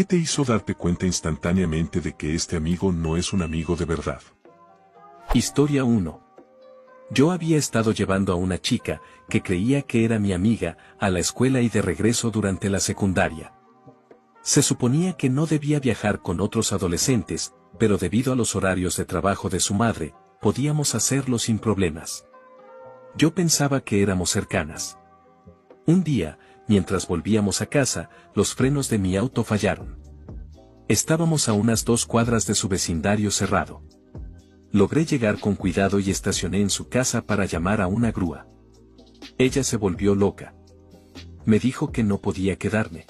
¿Qué te hizo darte cuenta instantáneamente de que este amigo no es un amigo de verdad? Historia 1. Yo había estado llevando a una chica, que creía que era mi amiga, a la escuela y de regreso durante la secundaria. Se suponía que no debía viajar con otros adolescentes, pero debido a los horarios de trabajo de su madre, podíamos hacerlo sin problemas. Yo pensaba que éramos cercanas. Un día, mientras volvíamos a casa, los frenos de mi auto fallaron. Estábamos a unas 2 cuadras de su vecindario cerrado. Logré llegar con cuidado y estacioné en su casa para llamar a una grúa. Ella se volvió loca. Me dijo que no podía quedarme.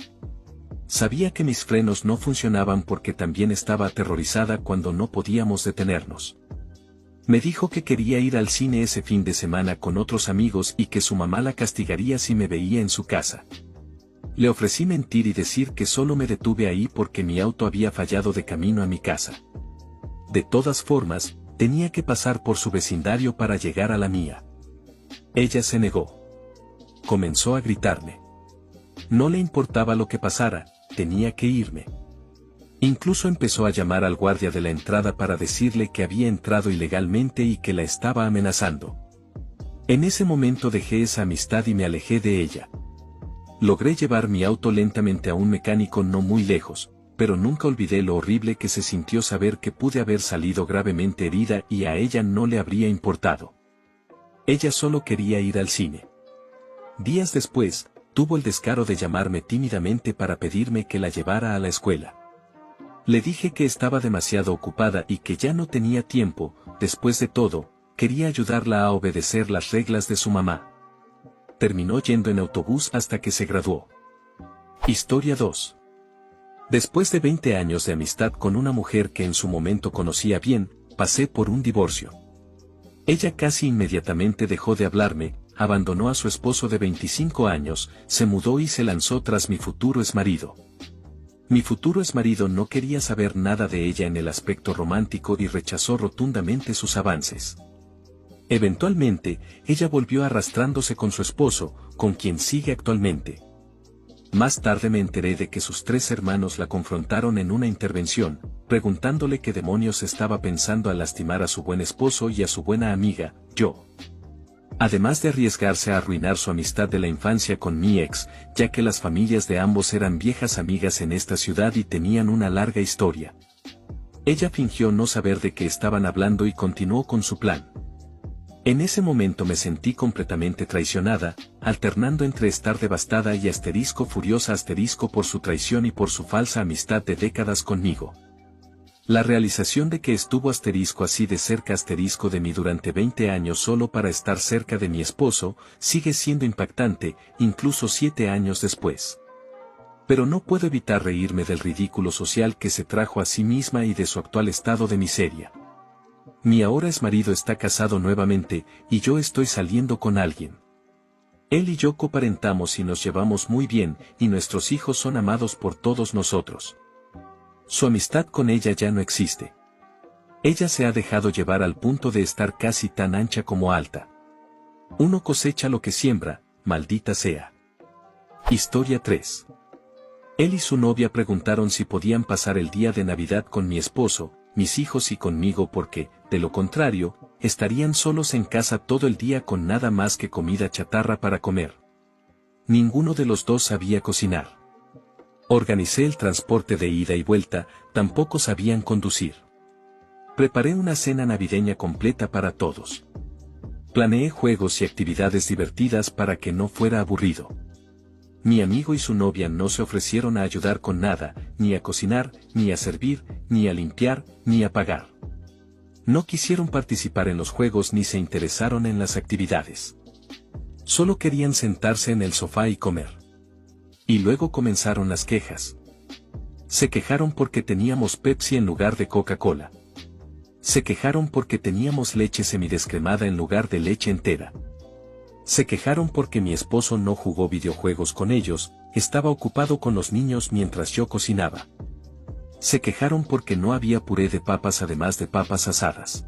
Sabía que mis frenos no funcionaban porque también estaba aterrorizada cuando no podíamos detenernos. Me dijo que quería ir al cine ese fin de semana con otros amigos y que su mamá la castigaría si me veía en su casa. Le ofrecí mentir y decir que solo me detuve ahí porque mi auto había fallado de camino a mi casa. De todas formas, tenía que pasar por su vecindario para llegar a la mía. Ella se negó. Comenzó a gritarme. No le importaba lo que pasara, tenía que irme. Incluso empezó a llamar al guardia de la entrada para decirle que había entrado ilegalmente y que la estaba amenazando. En ese momento dejé esa amistad y me alejé de ella. Logré llevar mi auto lentamente a un mecánico no muy lejos, pero nunca olvidé lo horrible que se sintió saber que pude haber salido gravemente herida y a ella no le habría importado. Ella solo quería ir al cine. Días después, tuvo el descaro de llamarme tímidamente para pedirme que la llevara a la escuela. Le dije que estaba demasiado ocupada y que ya no tenía tiempo. Después de todo, quería ayudarla a obedecer las reglas de su mamá. Terminó yendo en autobús hasta que se graduó. Historia 2. Después de 20 años de amistad con una mujer que en su momento conocía bien, pasé por un divorcio. Ella casi inmediatamente dejó de hablarme, abandonó a su esposo de 25 años, se mudó y se lanzó tras mi futuro exmarido. Mi futuro exmarido no quería saber nada de ella en el aspecto romántico y rechazó rotundamente sus avances. Eventualmente, ella volvió arrastrándose con su esposo, con quien sigue actualmente. Más tarde me enteré de que sus 3 hermanos la confrontaron en una intervención, preguntándole qué demonios estaba pensando al lastimar a su buen esposo y a su buena amiga, yo. Además de arriesgarse a arruinar su amistad de la infancia con mi ex, ya que las familias de ambos eran viejas amigas en esta ciudad y tenían una larga historia. Ella fingió no saber de qué estaban hablando y continuó con su plan. En ese momento me sentí completamente traicionada, alternando entre estar devastada y furiosa por su traición y por su falsa amistad de décadas conmigo. La realización de que estuvo así de cerca de mí durante 20 años solo para estar cerca de mi esposo, sigue siendo impactante, incluso 7 años después. Pero no puedo evitar reírme del ridículo social que se trajo a sí misma y de su actual estado de miseria. Mi ahora exmarido está casado nuevamente, y yo estoy saliendo con alguien. Él y yo coparentamos y nos llevamos muy bien, y nuestros hijos son amados por todos nosotros. Su amistad con ella ya no existe. Ella se ha dejado llevar al punto de estar casi tan ancha como alta. Uno cosecha lo que siembra, maldita sea. Historia 3. Él y su novia preguntaron si podían pasar el día de Navidad con mi esposo, mis hijos y conmigo porque, de lo contrario, estarían solos en casa todo el día con nada más que comida chatarra para comer. Ninguno de los dos sabía cocinar. Organicé el transporte de ida y vuelta, tampoco sabían conducir. Preparé una cena navideña completa para todos. Planeé juegos y actividades divertidas para que no fuera aburrido. Mi amigo y su novia no se ofrecieron a ayudar con nada, ni a cocinar, ni a servir, ni a limpiar, ni a pagar. No quisieron participar en los juegos ni se interesaron en las actividades. Solo querían sentarse en el sofá y comer. Y luego comenzaron las quejas. Se quejaron porque teníamos Pepsi en lugar de Coca-Cola. Se quejaron porque teníamos leche semidescremada en lugar de leche entera. Se quejaron porque mi esposo no jugó videojuegos con ellos, estaba ocupado con los niños mientras yo cocinaba. Se quejaron porque no había puré de papas además de papas asadas.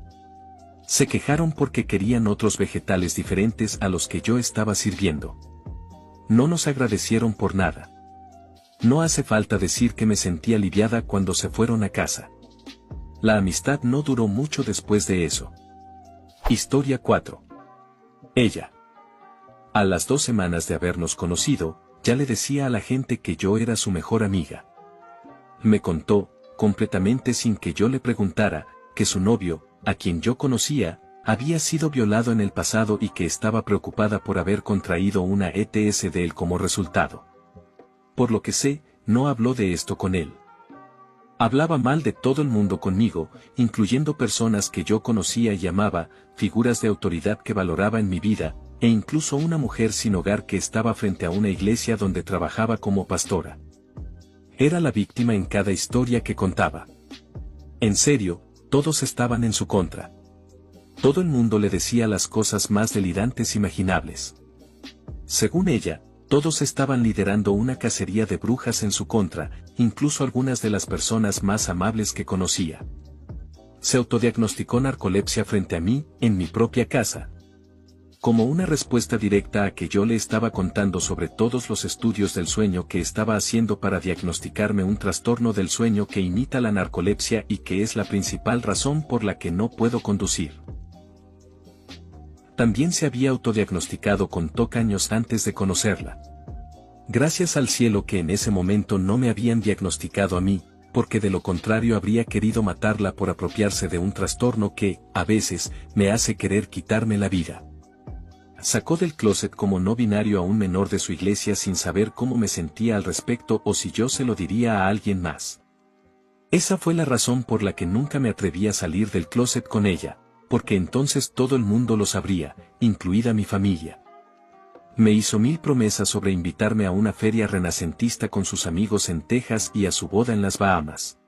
Se quejaron porque querían otros vegetales diferentes a los que yo estaba sirviendo. No nos agradecieron por nada. No hace falta decir que me sentí aliviada cuando se fueron a casa. La amistad no duró mucho después de eso. Historia 4. Ella. A las 2 semanas de habernos conocido, ya le decía a la gente que yo era su mejor amiga. Me contó, completamente sin que yo le preguntara, que su novio, a quien yo conocía, había sido violado en el pasado y que estaba preocupada por haber contraído una ETS de él como resultado. Por lo que sé, no habló de esto con él. Hablaba mal de todo el mundo conmigo, incluyendo personas que yo conocía y amaba, figuras de autoridad que valoraba en mi vida, e incluso una mujer sin hogar que estaba frente a una iglesia donde trabajaba como pastora. Era la víctima en cada historia que contaba. En serio, todos estaban en su contra. Todo el mundo le decía las cosas más delirantes imaginables. Según ella, todos estaban liderando una cacería de brujas en su contra, incluso algunas de las personas más amables que conocía. Se autodiagnosticó narcolepsia frente a mí, en mi propia casa. Como una respuesta directa a que yo le estaba contando sobre todos los estudios del sueño que estaba haciendo para diagnosticarme un trastorno del sueño que imita la narcolepsia y que es la principal razón por la que no puedo conducir. También se había autodiagnosticado con TOC años antes de conocerla. Gracias al cielo que en ese momento no me habían diagnosticado a mí, porque de lo contrario habría querido matarla por apropiarse de un trastorno que, a veces, me hace querer quitarme la vida. Sacó del closet como no binario a un menor de su iglesia sin saber cómo me sentía al respecto o si yo se lo diría a alguien más. Esa fue la razón por la que nunca me atreví a salir del closet con ella, porque entonces todo el mundo lo sabría, incluida mi familia. Me hizo 1000 promesas sobre invitarme a una feria renacentista con sus amigos en Texas y a su boda en las Bahamas.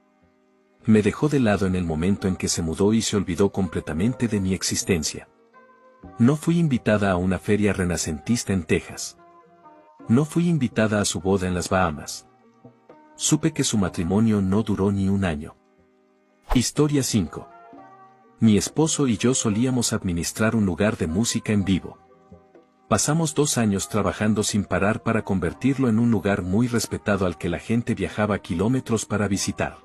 Me dejó de lado en el momento en que se mudó y se olvidó completamente de mi existencia. No fui invitada a una feria renacentista en Texas. No fui invitada a su boda en las Bahamas. Supe que su matrimonio no duró ni un año. Historia 5. Mi esposo y yo solíamos administrar un lugar de música en vivo. Pasamos 2 años trabajando sin parar para convertirlo en un lugar muy respetado al que la gente viajaba kilómetros para visitar.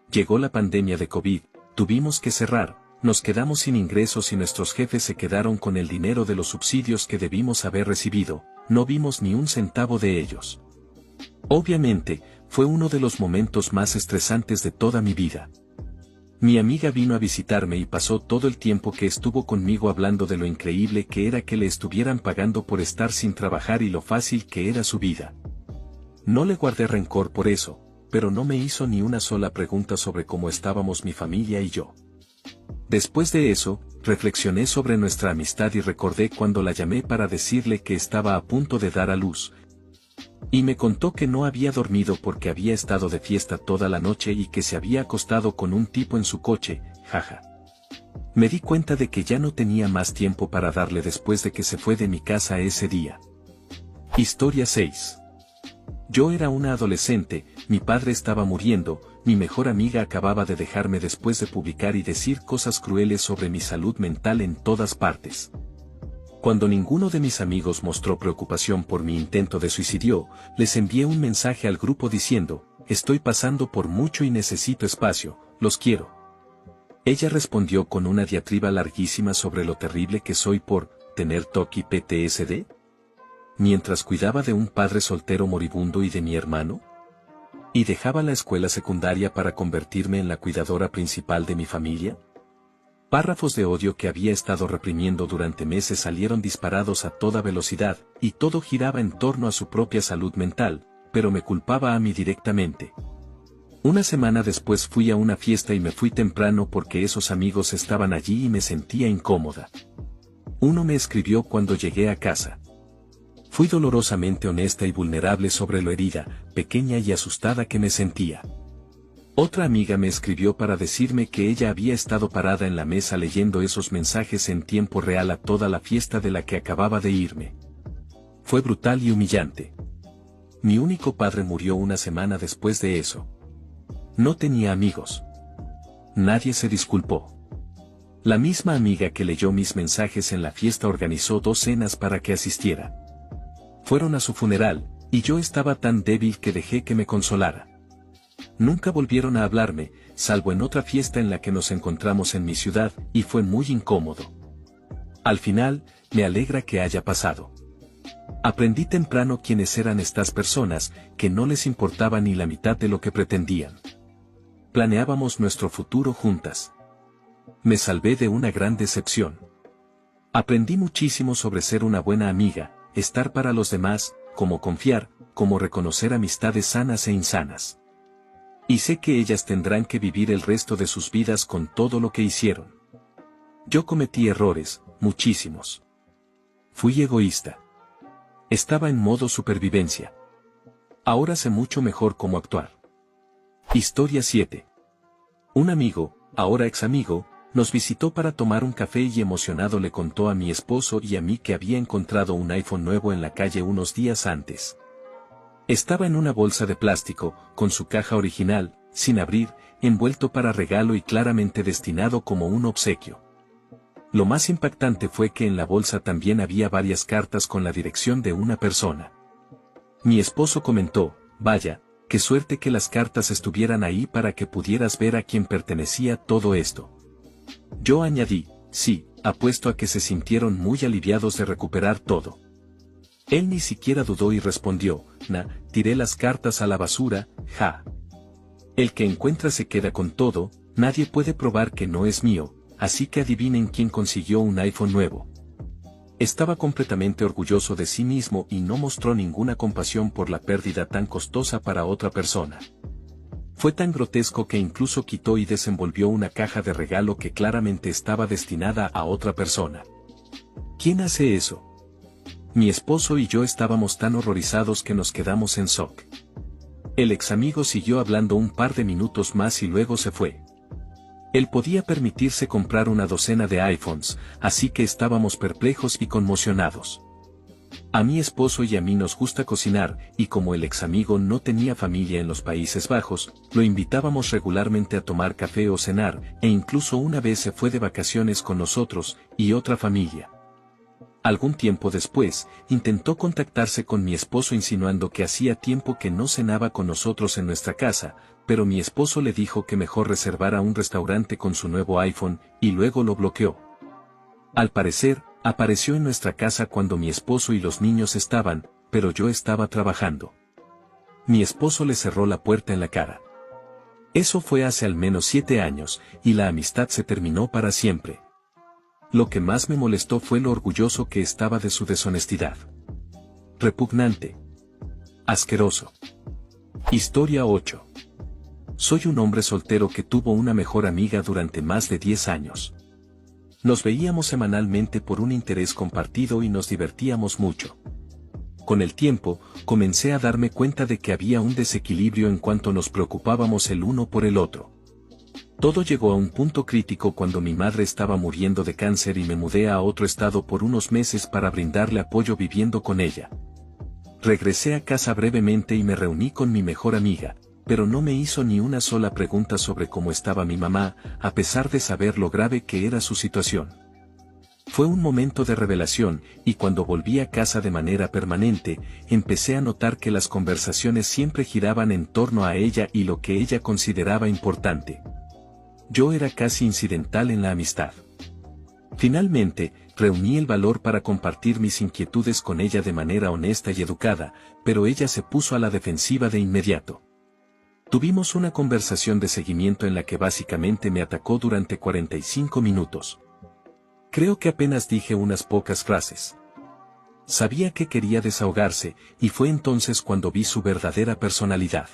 Llegó la pandemia de COVID, tuvimos que cerrar, nos quedamos sin ingresos y nuestros jefes se quedaron con el dinero de los subsidios que debimos haber recibido, no vimos ni un centavo de ellos. Obviamente, fue uno de los momentos más estresantes de toda mi vida. Mi amiga vino a visitarme y pasó todo el tiempo que estuvo conmigo hablando de lo increíble que era que le estuvieran pagando por estar sin trabajar y lo fácil que era su vida. No le guardé rencor por eso, pero no me hizo ni una sola pregunta sobre cómo estábamos mi familia y yo. Después de eso, reflexioné sobre nuestra amistad y recordé cuando la llamé para decirle que estaba a punto de dar a luz. Y me contó que no había dormido porque había estado de fiesta toda la noche y que se había acostado con un tipo en su coche, jaja. Me di cuenta de que ya no tenía más tiempo para darle después de que se fue de mi casa ese día. Historia 6. Yo era una adolescente, mi padre estaba muriendo, mi mejor amiga acababa de dejarme después de publicar y decir cosas crueles sobre mi salud mental en todas partes. Cuando ninguno de mis amigos mostró preocupación por mi intento de suicidio, les envié un mensaje al grupo diciendo, estoy pasando por mucho y necesito espacio, los quiero. Ella respondió con una diatriba larguísima sobre lo terrible que soy por tener TOC y PTSD. Mientras cuidaba de un padre soltero moribundo y de mi hermano. ¿Y dejaba la escuela secundaria para convertirme en la cuidadora principal de mi familia? Párrafos de odio que había estado reprimiendo durante meses salieron disparados a toda velocidad, y todo giraba en torno a su propia salud mental, pero me culpaba a mí directamente. Una semana después fui a una fiesta y me fui temprano porque esos amigos estaban allí y me sentía incómoda. Uno me escribió cuando llegué a casa. Fui dolorosamente honesta y vulnerable sobre lo herida, pequeña y asustada que me sentía. Otra amiga me escribió para decirme que ella había estado parada en la mesa leyendo esos mensajes en tiempo real a toda la fiesta de la que acababa de irme. Fue brutal y humillante. Mi único padre murió una semana después de eso. No tenía amigos. Nadie se disculpó. La misma amiga que leyó mis mensajes en la fiesta organizó 2 cenas para que asistiera. Fueron a su funeral, Y yo estaba tan débil que dejé que me consolara. Nunca volvieron a hablarme, salvo en otra fiesta en la que nos encontramos en mi ciudad, y fue muy incómodo. Al final, me alegra que haya pasado. Aprendí temprano quiénes eran estas personas, que no les importaba ni la mitad de lo que pretendían. Planeábamos nuestro futuro juntas. Me salvé de una gran decepción. Aprendí muchísimo sobre ser una buena amiga, estar para los demás, cómo confiar, cómo reconocer amistades sanas e insanas. Y sé que ellas tendrán que vivir el resto de sus vidas con todo lo que hicieron. Yo cometí errores, muchísimos. Fui egoísta. Estaba en modo supervivencia. Ahora sé mucho mejor cómo actuar. Historia 7. Un amigo, ahora ex amigo, nos visitó para tomar un café y emocionado le contó a mi esposo y a mí que había encontrado un iPhone nuevo en la calle unos días antes. Estaba en una bolsa de plástico, con su caja original, sin abrir, envuelto para regalo y claramente destinado como un obsequio. Lo más impactante fue que en la bolsa también había varias cartas con la dirección de una persona. Mi esposo comentó, vaya, qué suerte que las cartas estuvieran ahí para que pudieras ver a quién pertenecía todo esto. Yo añadí, sí, apuesto a que se sintieron muy aliviados de recuperar todo. Él ni siquiera dudó y respondió, tiré las cartas a la basura, ja. El que encuentra se queda con todo, nadie puede probar que no es mío, así que adivinen quién consiguió un iPhone nuevo. Estaba completamente orgulloso de sí mismo y no mostró ninguna compasión por la pérdida tan costosa para otra persona. Fue tan grotesco que incluso quitó y desenvolvió una caja de regalo que claramente estaba destinada a otra persona. ¿Quién hace eso? Mi esposo y yo estábamos tan horrorizados que nos quedamos en shock. El ex amigo siguió hablando un par de minutos más y luego se fue. Él podía permitirse comprar una docena de iPhones, así que estábamos perplejos y conmocionados. A mi esposo y a mí nos gusta cocinar, y como el ex amigo no tenía familia en los Países Bajos, lo invitábamos regularmente a tomar café o cenar, e incluso una vez se fue de vacaciones con nosotros y otra familia. Algún tiempo después, intentó contactarse con mi esposo insinuando que hacía tiempo que no cenaba con nosotros en nuestra casa, pero mi esposo le dijo que mejor reservara un restaurante con su nuevo iPhone, y luego lo bloqueó. Al parecer, apareció en nuestra casa cuando mi esposo y los niños estaban, pero yo estaba trabajando. Mi esposo le cerró la puerta en la cara. Eso fue hace al menos 7 años, y la amistad se terminó para siempre. Lo que más me molestó fue lo orgulloso que estaba de su deshonestidad. Repugnante. Asqueroso. Historia 8. Soy un hombre soltero que tuvo una mejor amiga durante más de 10 años. Nos veíamos semanalmente por un interés compartido y nos divertíamos mucho. Con el tiempo, comencé a darme cuenta de que había un desequilibrio en cuanto nos preocupábamos el uno por el otro. Todo llegó a un punto crítico cuando mi madre estaba muriendo de cáncer y me mudé a otro estado por unos meses para brindarle apoyo viviendo con ella. Regresé a casa brevemente y me reuní con mi mejor amiga, pero no me hizo ni una sola pregunta sobre cómo estaba mi mamá, a pesar de saber lo grave que era su situación. Fue un momento de revelación, y cuando volví a casa de manera permanente, empecé a notar que las conversaciones siempre giraban en torno a ella y lo que ella consideraba importante. Yo era casi incidental en la amistad. Finalmente, reuní el valor para compartir mis inquietudes con ella de manera honesta y educada, pero ella se puso a la defensiva de inmediato. Tuvimos una conversación de seguimiento en la que básicamente me atacó durante 45 minutos. Creo que apenas dije unas pocas frases. Sabía que quería desahogarse, y fue entonces cuando vi su verdadera personalidad.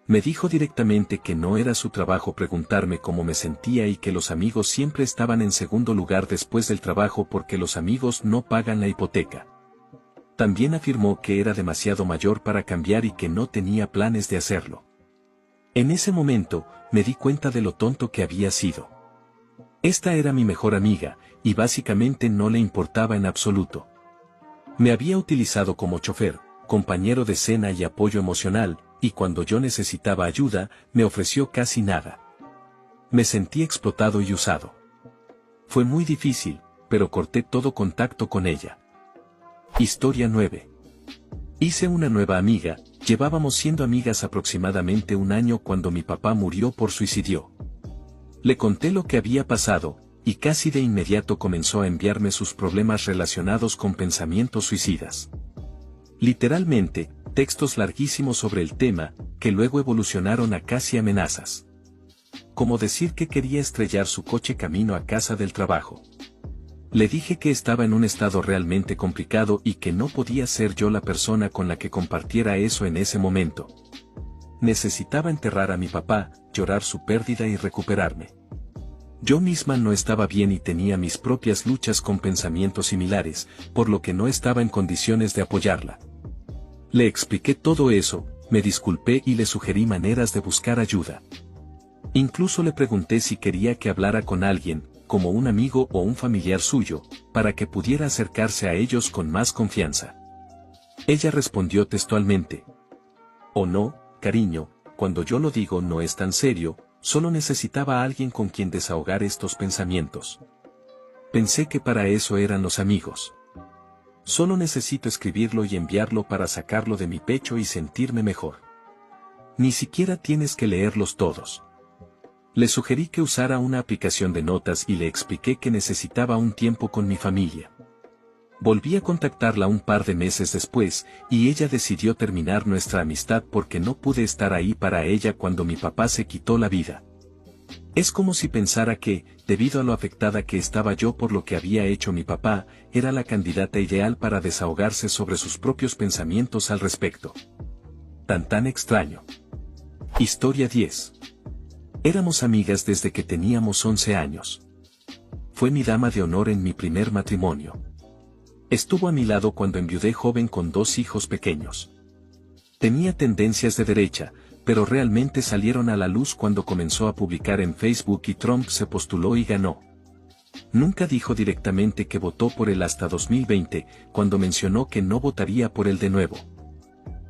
Me dijo directamente que no era su trabajo preguntarme cómo me sentía y que los amigos siempre estaban en segundo lugar después del trabajo porque los amigos no pagan la hipoteca. También afirmó que era demasiado mayor para cambiar y que no tenía planes de hacerlo. En ese momento, me di cuenta de lo tonto que había sido. Esta era mi mejor amiga, y básicamente no le importaba en absoluto. Me había utilizado como chofer, compañero de cena y apoyo emocional, y cuando yo necesitaba ayuda, me ofreció casi nada. Me sentí explotado y usado. Fue muy difícil, pero corté todo contacto con ella. Historia 9. Hice una nueva amiga, llevábamos siendo amigas aproximadamente un año cuando mi papá murió por suicidio. Le conté lo que había pasado, y casi de inmediato comenzó a enviarme sus problemas relacionados con pensamientos suicidas. Literalmente, textos larguísimos sobre el tema, que luego evolucionaron a casi amenazas. Como decir que quería estrellar su coche camino a casa del trabajo. Le dije que estaba en un estado realmente complicado y que no podía ser yo la persona con la que compartiera eso en ese momento. Necesitaba enterrar a mi papá, llorar su pérdida y recuperarme. Yo misma no estaba bien y tenía mis propias luchas con pensamientos similares, por lo que no estaba en condiciones de apoyarla. Le expliqué todo eso, me disculpé y le sugerí maneras de buscar ayuda. Incluso le pregunté si quería que hablara con alguien, como un amigo o un familiar suyo, para que pudiera acercarse a ellos con más confianza. Ella respondió textualmente: «Oh no, cariño, cuando yo lo digo no es tan serio, solo necesitaba a alguien con quien desahogar estos pensamientos. Pensé que para eso eran los amigos. Solo necesito escribirlo y enviarlo para sacarlo de mi pecho y sentirme mejor. Ni siquiera tienes que leerlos todos». Le sugerí que usara una aplicación de notas y le expliqué que necesitaba un tiempo con mi familia. Volví a contactarla un par de meses después, y ella decidió terminar nuestra amistad porque no pude estar ahí para ella cuando mi papá se quitó la vida. Es como si pensara que, debido a lo afectada que estaba yo por lo que había hecho mi papá, era la candidata ideal para desahogarse sobre sus propios pensamientos al respecto. Tan extraño. Historia 10. Éramos amigas desde que teníamos 11 años. Fue mi dama de honor en mi primer matrimonio. Estuvo a mi lado cuando enviudé joven con 2 hijos pequeños. Tenía tendencias de derecha, pero realmente salieron a la luz cuando comenzó a publicar en Facebook y Trump se postuló y ganó. Nunca dijo directamente que votó por él hasta 2020, cuando mencionó que no votaría por él de nuevo.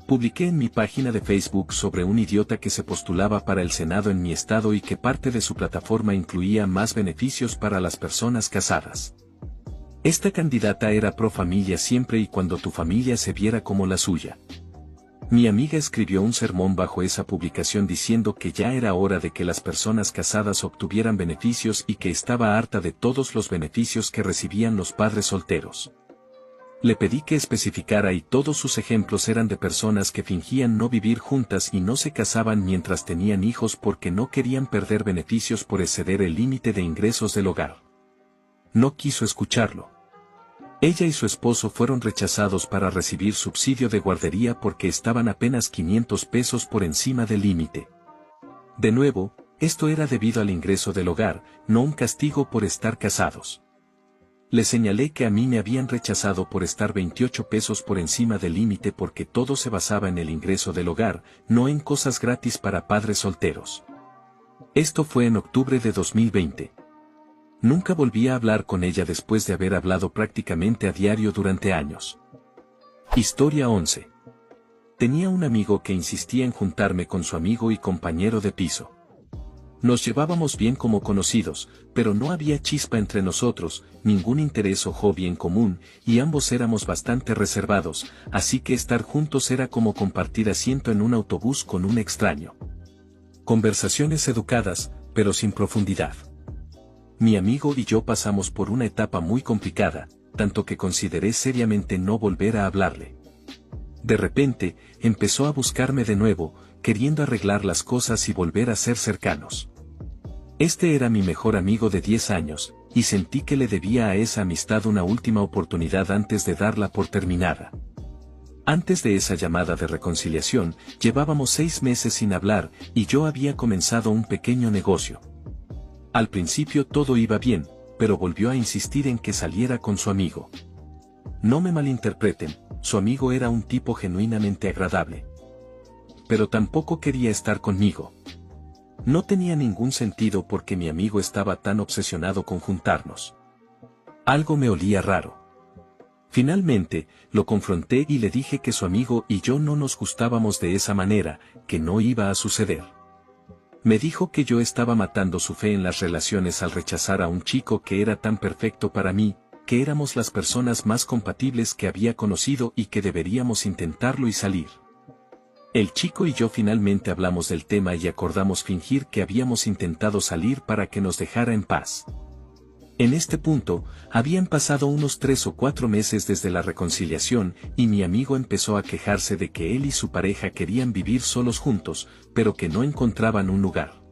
Publiqué en mi página de Facebook sobre un idiota que se postulaba para el Senado en mi estado y que parte de su plataforma incluía más beneficios para las personas casadas. Esta candidata era pro familia siempre y cuando tu familia se viera como la suya. Mi amiga escribió un sermón bajo esa publicación diciendo que ya era hora de que las personas casadas obtuvieran beneficios y que estaba harta de todos los beneficios que recibían los padres solteros. Le pedí que especificara y todos sus ejemplos eran de personas que fingían no vivir juntas y no se casaban mientras tenían hijos porque no querían perder beneficios por exceder el límite de ingresos del hogar. No quiso escucharlo. Ella y su esposo fueron rechazados para recibir subsidio de guardería porque estaban apenas 500 pesos por encima del límite. De nuevo, esto era debido al ingreso del hogar, no un castigo por estar casados. Le señalé que a mí me habían rechazado por estar 28 pesos por encima del límite porque todo se basaba en el ingreso del hogar, no en cosas gratis para padres solteros. Esto fue en octubre de 2020. Nunca volví a hablar con ella después de haber hablado prácticamente a diario durante años. Historia 11. Tenía un amigo que insistía en juntarme con su amigo y compañero de piso. Nos llevábamos bien como conocidos, pero no había chispa entre nosotros, ningún interés o hobby en común, y ambos éramos bastante reservados, así que estar juntos era como compartir asiento en un autobús con un extraño. Conversaciones educadas, pero sin profundidad. Mi amigo y yo pasamos por una etapa muy complicada, tanto que consideré seriamente no volver a hablarle. De repente, empezó a buscarme de nuevo, queriendo arreglar las cosas y volver a ser cercanos. Este era mi mejor amigo de 10 años, y sentí que le debía a esa amistad una última oportunidad antes de darla por terminada. Antes de esa llamada de reconciliación, llevábamos 6 meses sin hablar, y yo había comenzado un pequeño negocio. Al principio todo iba bien, pero volvió a insistir en que saliera con su amigo. No me malinterpreten, su amigo era un tipo genuinamente agradable. Pero tampoco quería estar conmigo. No tenía ningún sentido porque mi amigo estaba tan obsesionado con juntarnos. Algo me olía raro. Finalmente, lo confronté y le dije que su amigo y yo no nos gustábamos de esa manera, que no iba a suceder. Me dijo que yo estaba matando su fe en las relaciones al rechazar a un chico que era tan perfecto para mí, que éramos las personas más compatibles que había conocido y que deberíamos intentarlo y salir. El chico y yo finalmente hablamos del tema y acordamos fingir que habíamos intentado salir para que nos dejara en paz. En este punto, habían pasado unos 3 o 4 meses desde la reconciliación y mi amigo empezó a quejarse de que él y su pareja querían vivir solos juntos, pero que no encontraban un lugar.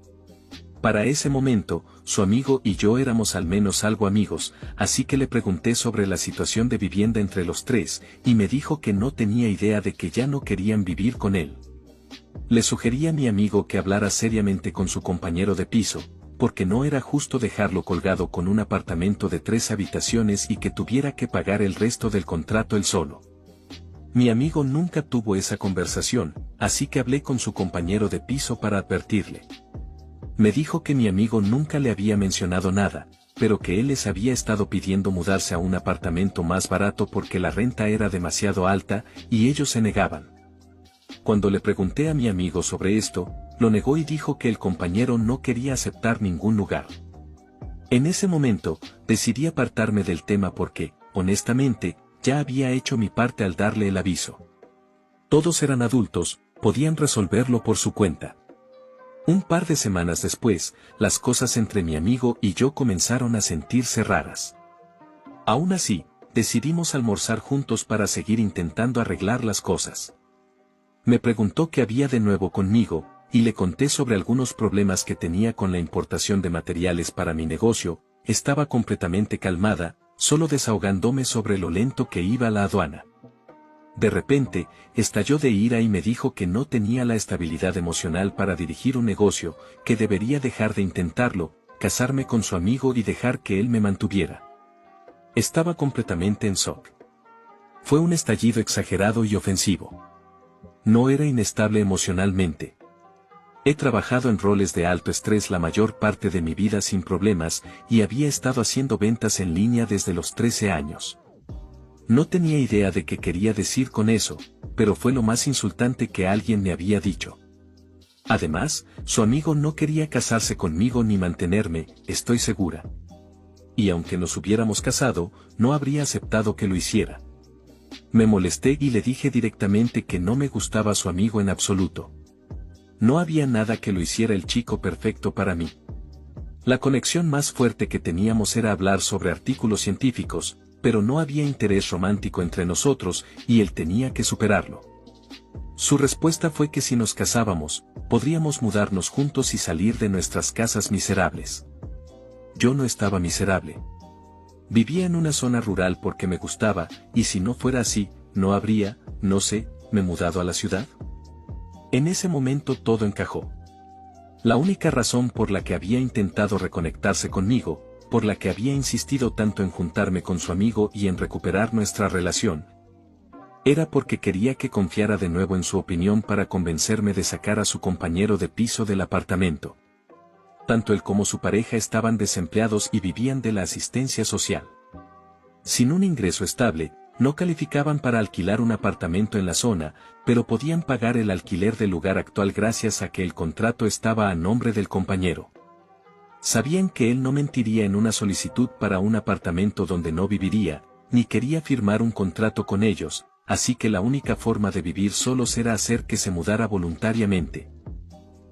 Para ese momento, su amigo y yo éramos al menos algo amigos, así que le pregunté sobre la situación de vivienda entre los tres, y me dijo que no tenía idea de que ya no querían vivir con él. Le sugerí a mi amigo que hablara seriamente con su compañero de piso, porque no era justo dejarlo colgado con un apartamento de 3 habitaciones y que tuviera que pagar el resto del contrato él solo. Mi amigo nunca tuvo esa conversación, así que hablé con su compañero de piso para advertirle. Me dijo que mi amigo nunca le había mencionado nada, pero que él les había estado pidiendo mudarse a un apartamento más barato porque la renta era demasiado alta, y ellos se negaban. Cuando le pregunté a mi amigo sobre esto, lo negó y dijo que el compañero no quería aceptar ningún lugar. En ese momento, decidí apartarme del tema porque, honestamente, ya había hecho mi parte al darle el aviso. Todos eran adultos, podían resolverlo por su cuenta. Un par de semanas después, las cosas entre mi amigo y yo comenzaron a sentirse raras. Aún así, decidimos almorzar juntos para seguir intentando arreglar las cosas. Me preguntó qué había de nuevo conmigo, y le conté sobre algunos problemas que tenía con la importación de materiales para mi negocio. Estaba completamente calmada, solo desahogándome sobre lo lento que iba la aduana. De repente, estalló de ira y me dijo que no tenía la estabilidad emocional para dirigir un negocio, que debería dejar de intentarlo, casarme con su amigo y dejar que él me mantuviera. Estaba completamente en shock. Fue un estallido exagerado y ofensivo. No era inestable emocionalmente. He trabajado en roles de alto estrés la mayor parte de mi vida sin problemas y había estado haciendo ventas en línea desde los 13 años. No tenía idea de qué quería decir con eso, pero fue lo más insultante que alguien me había dicho. Además, su amigo no quería casarse conmigo ni mantenerme, estoy segura. Y aunque nos hubiéramos casado, no habría aceptado que lo hiciera. Me molesté y le dije directamente que no me gustaba su amigo en absoluto. No había nada que lo hiciera el chico perfecto para mí. La conexión más fuerte que teníamos era hablar sobre artículos científicos, pero no había interés romántico entre nosotros y él tenía que superarlo. Su respuesta fue que si nos casábamos, podríamos mudarnos juntos y salir de nuestras casas miserables. Yo no estaba miserable. Vivía en una zona rural porque me gustaba, y si no fuera así, no habría, no sé, me mudado a la ciudad. En ese momento todo encajó. La única razón por la que había intentado reconectarse conmigo, por la que había insistido tanto en juntarme con su amigo y en recuperar nuestra relación, era porque quería que confiara de nuevo en su opinión para convencerme de sacar a su compañero de piso del apartamento. Tanto él como su pareja estaban desempleados y vivían de la asistencia social. Sin un ingreso estable, no calificaban para alquilar un apartamento en la zona, pero podían pagar el alquiler del lugar actual gracias a que el contrato estaba a nombre del compañero. Sabían que él no mentiría en una solicitud para un apartamento donde no viviría, ni quería firmar un contrato con ellos, así que la única forma de vivir solos era hacer que se mudara voluntariamente.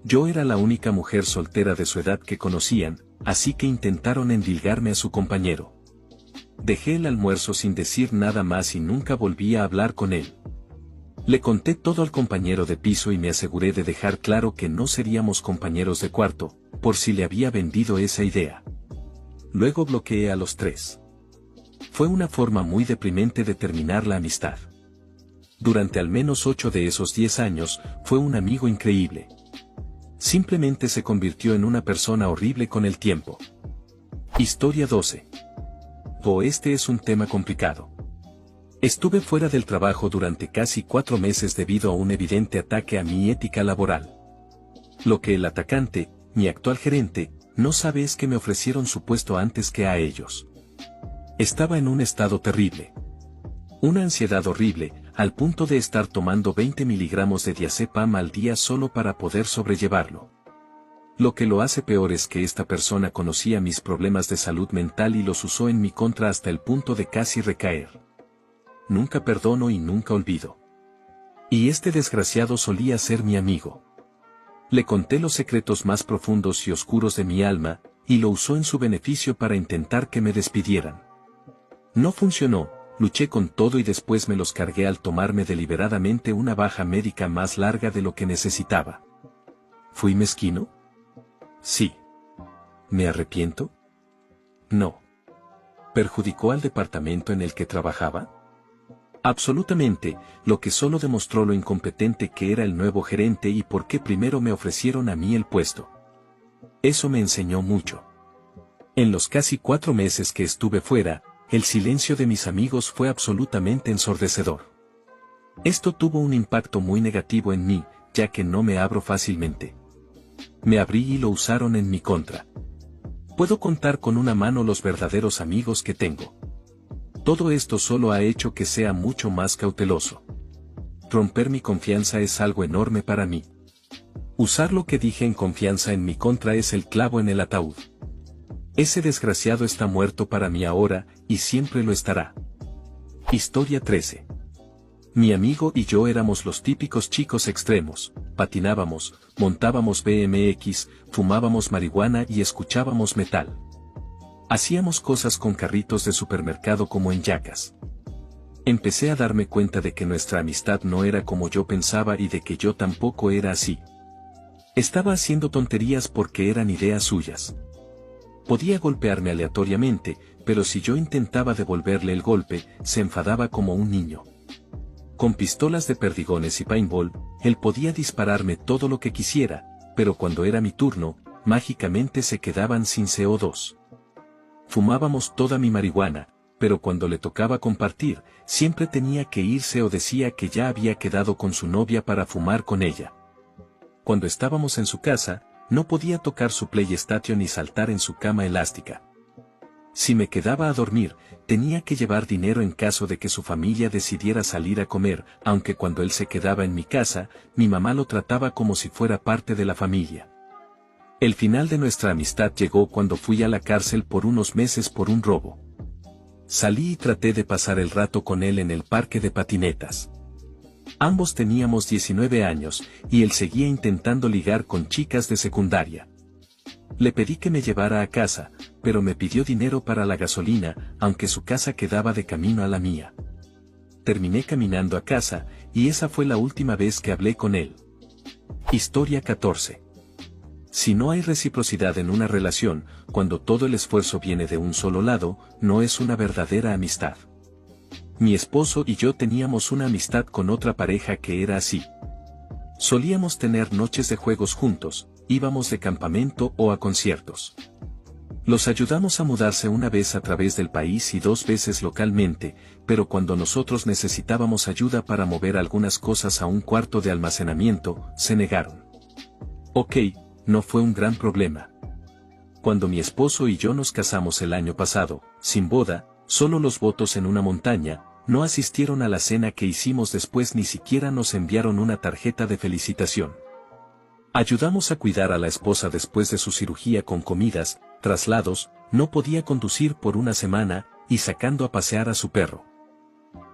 Yo era la única mujer soltera de su edad que conocían, así que intentaron endilgarme a su compañero. Dejé el almuerzo sin decir nada más y nunca volví a hablar con él. Le conté todo al compañero de piso y me aseguré de dejar claro que no seríamos compañeros de cuarto, por si le había vendido esa idea. Luego bloqueé a los tres. Fue una forma muy deprimente de terminar la amistad. Durante al menos 8 de esos 10 años, fue un amigo increíble. Simplemente se convirtió en una persona horrible con el tiempo. Historia 12. Este es un tema complicado. Estuve fuera del trabajo durante casi 4 meses debido a un evidente ataque a mi ética laboral. Lo que el atacante, mi actual gerente, no sabe es que me ofrecieron su puesto antes que a ellos. Estaba en un estado terrible. Una ansiedad horrible, al punto de estar tomando 20 miligramos de diazepam al día solo para poder sobrellevarlo. Lo que lo hace peor es que esta persona conocía mis problemas de salud mental y los usó en mi contra hasta el punto de casi recaer. Nunca perdono y nunca olvido. Y este desgraciado solía ser mi amigo. Le conté los secretos más profundos y oscuros de mi alma, y lo usó en su beneficio para intentar que me despidieran. No funcionó, luché con todo y después me los cargué al tomarme deliberadamente una baja médica más larga de lo que necesitaba. ¿Fui mezquino? Sí. ¿Me arrepiento? No. ¿Perjudicó al departamento en el que trabajaba? Absolutamente, lo que solo demostró lo incompetente que era el nuevo gerente y por qué primero me ofrecieron a mí el puesto. Eso me enseñó mucho. En los casi 4 meses que estuve fuera, el silencio de mis amigos fue absolutamente ensordecedor. Esto tuvo un impacto muy negativo en mí, ya que no me abro fácilmente. Me abrí y lo usaron en mi contra. Puedo contar con una mano los verdaderos amigos que tengo. Todo esto solo ha hecho que sea mucho más cauteloso. Romper mi confianza es algo enorme para mí. Usar lo que dije en confianza en mi contra es el clavo en el ataúd. Ese desgraciado está muerto para mí ahora, y siempre lo estará. Historia 13. Mi amigo y yo éramos los típicos chicos extremos, patinábamos, montábamos BMX, fumábamos marihuana y escuchábamos metal. Hacíamos cosas con carritos de supermercado como en yacas. Empecé a darme cuenta de que nuestra amistad no era como yo pensaba y de que yo tampoco era así. Estaba haciendo tonterías porque eran ideas suyas. Podía golpearme aleatoriamente, pero si yo intentaba devolverle el golpe, se enfadaba como un niño. Con pistolas de perdigones y paintball, él podía dispararme todo lo que quisiera, pero cuando era mi turno, mágicamente se quedaban sin CO2. Fumábamos toda mi marihuana, pero cuando le tocaba compartir, siempre tenía que irse o decía que ya había quedado con su novia para fumar con ella. Cuando estábamos en su casa, no podía tocar su PlayStation ni saltar en su cama elástica. Si me quedaba a dormir, tenía que llevar dinero en caso de que su familia decidiera salir a comer, aunque cuando él se quedaba en mi casa, mi mamá lo trataba como si fuera parte de la familia. El final de nuestra amistad llegó cuando fui a la cárcel por unos meses por un robo. Salí y traté de pasar el rato con él en el parque de patinetas. Ambos teníamos 19 años, y él seguía intentando ligar con chicas de secundaria. Le pedí que me llevara a casa, pero me pidió dinero para la gasolina, aunque su casa quedaba de camino a la mía. Terminé caminando a casa, y esa fue la última vez que hablé con él. Historia 14. Si no hay reciprocidad en una relación, cuando todo el esfuerzo viene de un solo lado, no es una verdadera amistad. Mi esposo y yo teníamos una amistad con otra pareja que era así. Solíamos tener noches de juegos juntos, íbamos de campamento o a conciertos. Los ayudamos a mudarse una vez a través del país y 2 veces localmente, pero cuando nosotros necesitábamos ayuda para mover algunas cosas a un cuarto de almacenamiento, se negaron. Ok, no fue un gran problema. Cuando mi esposo y yo nos casamos el año pasado, sin boda, solo los votos en una montaña, no asistieron a la cena que hicimos después ni siquiera nos enviaron una tarjeta de felicitación. Ayudamos a cuidar a la esposa después de su cirugía con comidas, traslados, no podía conducir por una semana, y sacando a pasear a su perro.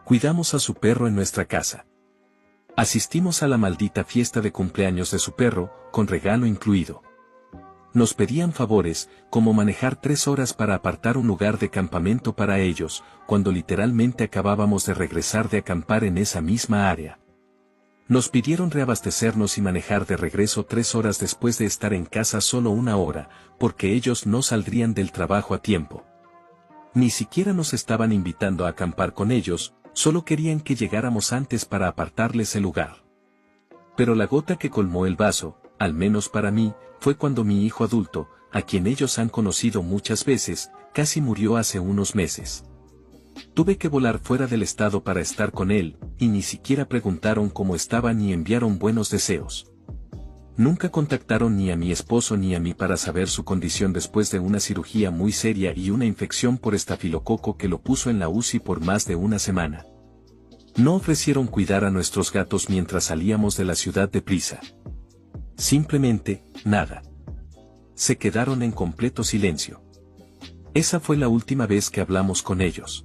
Cuidamos a su perro en nuestra casa. Asistimos a la maldita fiesta de cumpleaños de su perro, con regalo incluido. Nos pedían favores, como manejar 3 horas para apartar un lugar de campamento para ellos, cuando literalmente acabábamos de regresar de acampar en esa misma área. Nos pidieron reabastecernos y manejar de regreso 3 horas después de estar en casa solo 1 hora, porque ellos no saldrían del trabajo a tiempo. Ni siquiera nos estaban invitando a acampar con ellos, solo querían que llegáramos antes para apartarles el lugar. Pero la gota que colmó el vaso, al menos para mí, fue cuando mi hijo adulto, a quien ellos han conocido muchas veces, casi murió hace unos meses. Tuve que volar fuera del estado para estar con él, y ni siquiera preguntaron cómo estaba ni enviaron buenos deseos. Nunca contactaron ni a mi esposo ni a mí para saber su condición después de una cirugía muy seria y una infección por estafilococo que lo puso en la UCI por más de 1 semana. No ofrecieron cuidar a nuestros gatos mientras salíamos de la ciudad deprisa. Simplemente, nada. se quedaron en completo silencio. Esa fue la última vez que hablamos con ellos.